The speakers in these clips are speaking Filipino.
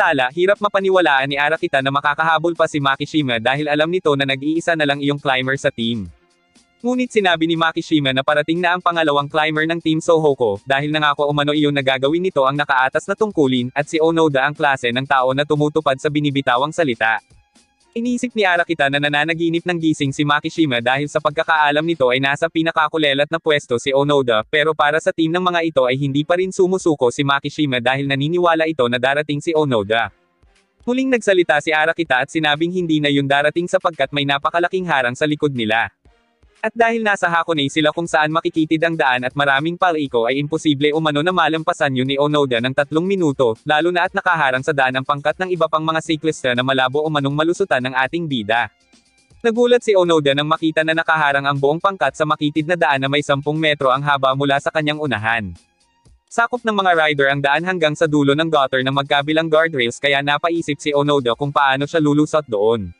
Samantala, hirap mapaniwalaan ni Arakita na makakahabol pa si Makishima dahil alam nito na nag-iisa na lang iyong climber sa team. Ngunit sinabi ni Makishima na parating na ang pangalawang climber ng Team Sohoko, dahil nangako umano iyon na gagawin nito ang nakaatas na tungkulin, at si Onoda ang klase ng tao na tumutupad sa binibitawang salita. Iniisip ni Arakita na nananaginip ng gising si Makishima dahil sa pagkakaalam nito ay nasa pinakakulelat na pwesto si Onoda, pero para sa team ng mga ito ay hindi pa rin sumusuko si Makishima dahil naniniwala ito na darating si Onoda. Muling nagsalita si Arakita at sinabing hindi na yun darating sapagkat may napakalaking harang sa likod nila. At dahil nasa Hakone sila kung saan makikitid ang daan at maraming paliko ay imposible umano na malampasan yun ni Onoda ng 3 minuto, lalo na at nakaharang sa daan ang pangkat ng iba pang mga siklista na malabo umanong malusutan ng ating bida. Nagulat si Onoda nang makita na nakaharang ang buong pangkat sa makitid na daan na may 10 metro ang haba mula sa kanyang unahan. Sakop ng mga rider ang daan hanggang sa dulo ng gutter ng magkabilang guardrails kaya napaisip si Onoda kung paano siya lulusot doon.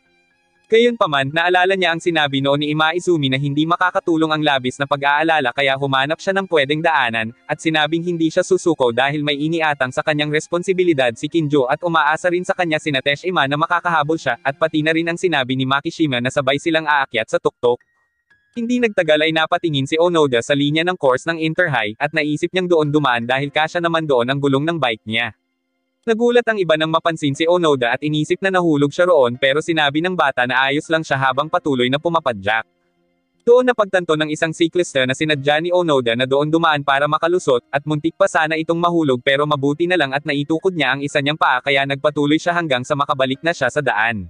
Gayunpaman, naalala niya ang sinabi noon ni Ima Izumi na hindi makakatulong ang labis na pag-aalala kaya humanap siya ng pwedeng daanan, at sinabing hindi siya susuko dahil may iniatang sa kanyang responsibilidad si Kinjo at umaasa rin sa kanya sina Teshima na makakahabol siya, at pati na rin ang sinabi ni Makishima na sabay silang aakyat sa tuktok. Hindi nagtagal ay napatingin si Onoda sa linya ng course ng Interhigh, at naisip niyang doon dumaan dahil kasya naman doon ang gulong ng bike niya. Nagulat ang iba nang mapansin si Onoda at inisip na nahulog siya roon pero sinabi ng bata na ayos lang siya habang patuloy na pumapadyak. Doon napagtanto ng isang siklista na sinadya ni Onoda na doon dumaan para makalusot, at muntik pa sana itong mahulog pero mabuti na lang at naitukod niya ang isa niyang paa kaya nagpatuloy siya hanggang sa makabalik na siya sa daan.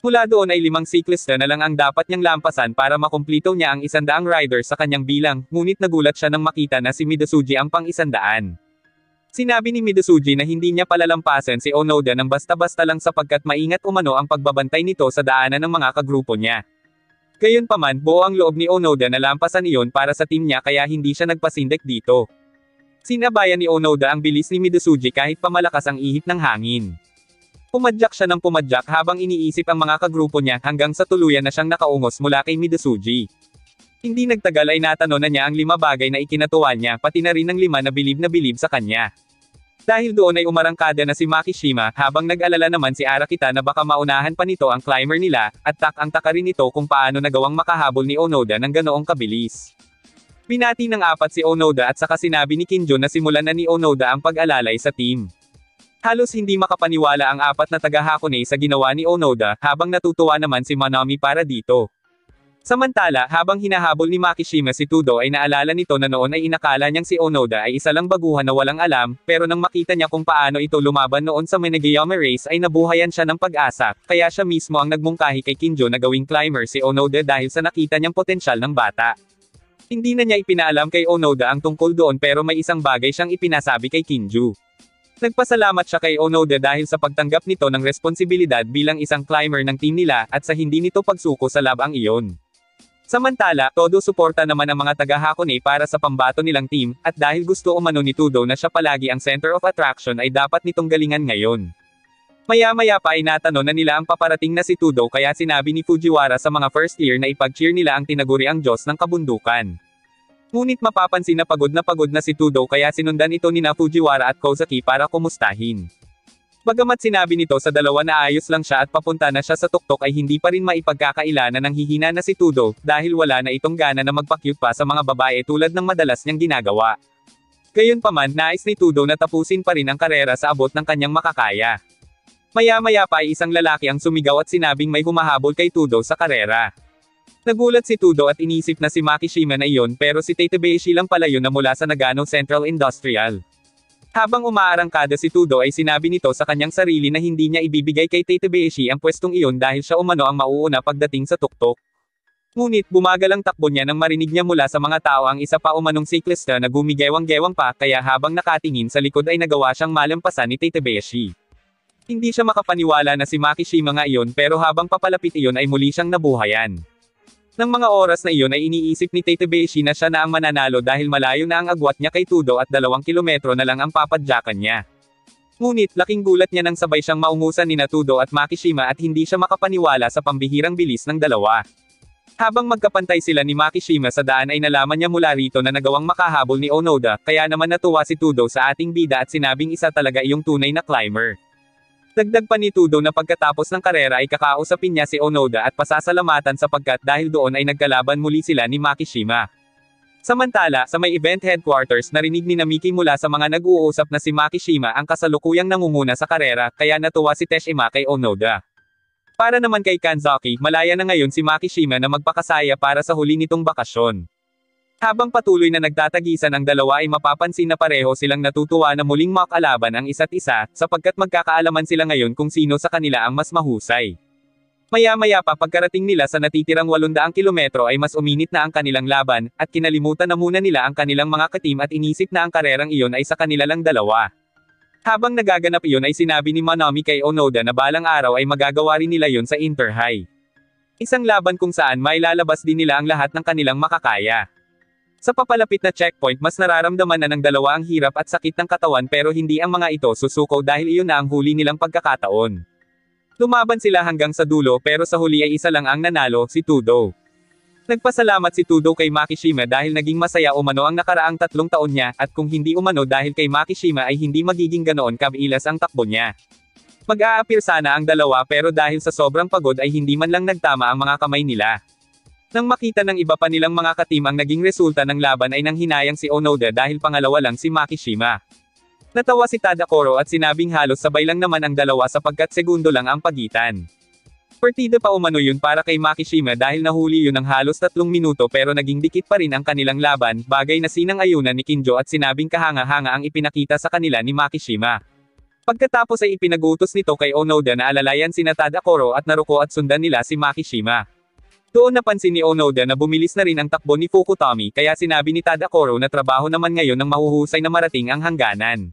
Mula doon ay 5 siklista na lang ang dapat niyang lampasan para makumplito niya ang 100 rider sa kanyang bilang, ngunit nagulat siya nang makita na si Midasuji ang pang-100. Sinabi ni Midasuji na hindi niya palalampasan si Onoda ng basta-basta lang sapagkat maingat umano ang pagbabantay nito sa daanan ng mga kagrupo niya. Gayunpaman, buo ang loob ni Onoda na lampasan iyon para sa team niya kaya hindi siya nagpasindak dito. Sinabayan ni Onoda ang bilis ni Midasuji kahit pamalakas ang ihip ng hangin. Pumadyak siya ng pumadyak habang iniisip ang mga kagrupo niya hanggang sa tuluyan na siyang nakaungos mula kay Midasuji. Hindi nagtagal ay natanong na niya ang 5 bagay na ikinatuwa niya pati na rin ang 5 na bilib sa kanya. Dahil doon ay umarangkada na si Makishima habang nag-alala naman si Arakita na baka maunahan pa nito ang climber nila, at ang taka rin nito kung paano nagawang makahabol ni Onoda ng ganoong kabilis. Binati ng 4 si Onoda at saka sinabi ni Kinjo na simulan na ni Onoda ang pag-alalay sa team. Halos hindi makapaniwala ang 4 na taga-Hakone sa ginawa ni Onoda, habang natutuwa naman si Manami para dito. Samantala, habang hinahabol ni Makishima si Tudo ay naalala nito na noon ay inakala niyang si Onoda ay isa lang baguhan na walang alam, pero nang makita niya kung paano ito lumaban noon sa Menegayama race ay nabuhayan siya ng pag-asa, kaya siya mismo ang nagmungkahi kay Kinjo na gawing climber si Onoda dahil sa nakita niyang potensyal ng bata. Hindi na niya ipinaalam kay Onoda ang tungkol doon pero may isang bagay siyang ipinasabi kay Kinjo. Nagpasalamat siya kay Onoda dahil sa pagtanggap nito ng responsibilidad bilang isang climber ng team nila at sa hindi nito pagsuko sa labang iyon. Samantala, todo suporta naman ang mga taga-Hakone para sa pambato nilang team, at dahil gusto umano ni Tudo na siya palagi ang center of attraction ay dapat nitong galingan ngayon. Maya-maya pa ay natanong na nila ang paparating na si Tudo kaya sinabi ni Fujiwara sa mga first year na ipag-cheer nila ang tinaguriang Diyos ng kabundukan. Ngunit mapapansin na pagod na si Tudo kaya sinundan ito nina Fujiwara at Kozaki para kumustahin. Bagamat sinabi nito sa dalawa na ayos lang siya at papunta na siya sa tuktok ay hindi pa rin maipagkakaila na nanghihina na si Tudo, dahil wala na itong gana na magpa-cute pa sa mga babae tulad ng madalas niyang ginagawa. Gayunpaman, nais ni Tudo na tapusin pa rin ang karera sa abot ng kanyang makakaya. Maya-maya pa ay isang lalaki ang sumigaw at sinabing may humahabol kay Tudo sa karera. Nagulat si Tudo at inisip na si Makishima na iyon pero si Tatebayashi lang pala yun na mula sa Nagano Central Industrial. Habang umaarangkada si Tudo ay sinabi nito sa kanyang sarili na hindi niya ibibigay kay Tatebayashi ang pwestong iyon dahil siya umano ang mauuna pagdating sa tuktok. Ngunit bumagal ang takbo niya nang marinig niya mula sa mga tao ang isa pa umanong siklista na gumigewang-gewang pa kaya habang nakatingin sa likod ay nagawa siyang malampasan ni Tatebayashi. Hindi siya makapaniwala na si Makishima nga iyon pero habang papalapit iyon ay muli siyang nabuhayan. Nang mga oras na iyon ay iniisip ni Tatebayashi na siya na ang mananalo dahil malayo na ang agwat niya kay Tudo at 2 kilometro na lang ang papadyakan niya. Ngunit laking gulat niya nang sabay siyang maungusan ni Tudo at Makishima at hindi siya makapaniwala sa pambihirang bilis ng dalawa. Habang magkapantay sila ni Makishima sa daan ay nalaman niya mula rito na nagawang makahabol ni Onoda, kaya naman natuwa si Tudo sa ating bida at sinabing isa talaga iyong tunay na climber. Dagdag pa ni Tudo na pagkatapos ng karera ay kakausapin niya si Onoda at pasasalamatan sapagkat dahil doon ay nagkalaban muli sila ni Makishima. Samantala, sa may event headquarters narinig ni Namiki mula sa mga nag-uusap na si Makishima ang kasalukuyang nangunguna sa karera, kaya natuwa si Teshima kay Onoda. Para naman kay Kanzaki, malaya na ngayon si Makishima na magpakasaya para sa huli nitong bakasyon. Habang patuloy na nagtatagisan ang dalawa ay mapapansin na pareho silang natutuwa na muling makalaban ang isa't isa, sapagkat magkakaalaman sila ngayon kung sino sa kanila ang mas mahusay. Maya-maya pa pagkarating nila sa natitirang 800 kilometro ay mas uminit na ang kanilang laban, at kinalimutan na muna nila ang kanilang mga katim at inisip na ang karerang iyon ay sa kanila lang dalawa. Habang nagaganap iyon ay sinabi ni Manami kay Onoda na balang araw ay magagawa rin nila yon sa Inter-High. Isang laban kung saan may lalabas din nila ang lahat ng kanilang makakaya. Sa papalapit na checkpoint mas nararamdaman na ng dalawa ang hirap at sakit ng katawan pero hindi ang mga ito susuko dahil iyon na ang huli nilang pagkakataon. Lumaban sila hanggang sa dulo pero sa huli ay isa lang ang nanalo, si Tudo. Nagpasalamat si Tudo kay Makishima dahil naging masaya umano ang nakaraang 3 taon niya, at kung hindi umano dahil kay Makishima ay hindi magiging ganoon kabilas ang takbo niya. Mag-aapir sana ang dalawa pero dahil sa sobrang pagod ay hindi man lang nagtama ang mga kamay nila. Nang makita ng iba pa nilang mga katim ang naging resulta ng laban ay nanghinayang si Onoda dahil pangalawa lang si Makishima. Natawa si Tadakoro at sinabing halos sabay lang naman ang dalawa sapagkat segundo lang ang pagitan. Partida pa umano yun para kay Makishima dahil nahuli yun ng halos 3 minuto pero naging dikit pa rin ang kanilang laban, bagay na sinang-ayunan ni Kinjo at sinabing kahanga-hanga ang ipinakita sa kanila ni Makishima. Pagkatapos ay ipinag-utos nito kay Onoda na alalayan sina Tadakoro at Naruko at sundan nila si Makishima. Doon napansin ni Onoda na bumilis na rin ang takbo ni Fukutami kaya sinabi ni Tadakoro na trabaho naman ngayon ng mahuhusay na marating ang hangganan.